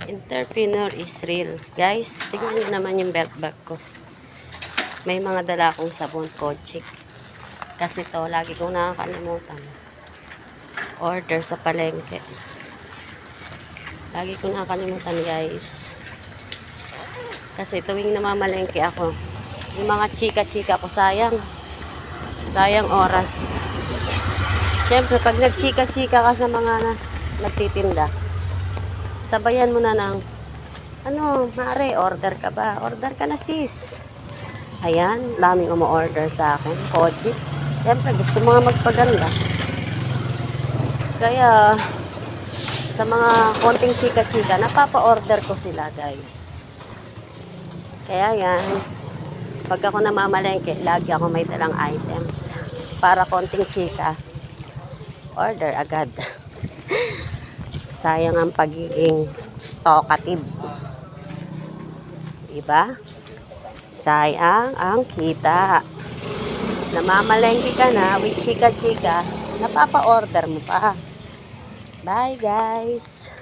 Entrepreneur is real. Guys, tingnan nyo naman yung belt bag ko. May mga dala akong sabon, Kochik. Kasi to, lagi kong nakakalimutan. Order sa palengke. Lagi kong nakakalimutan, guys. Kasi tuwing namamalengke ako, yung mga chika-chika ko, sayang. Sayang oras. Siyempre, pag nagchika-chika ka sa mga nagtitinda, sabayan mo na ng, mare, order ka ba? Order ka na, sis. Ayan, daming umu-order sa akin. Koji. Siyempre, gusto mga magpaganda. Kaya, sa mga konting chika-chika, napapa-order ko sila, guys. Kaya yan, pag ako namamalengke, lagi ako may dalang items. Para konting chika, order agad. Sayang ang pagiging talkative. Diba? Sayang ang kita. Namamalengke ka na with chika-chika, napapa-order mo pa. Bye guys!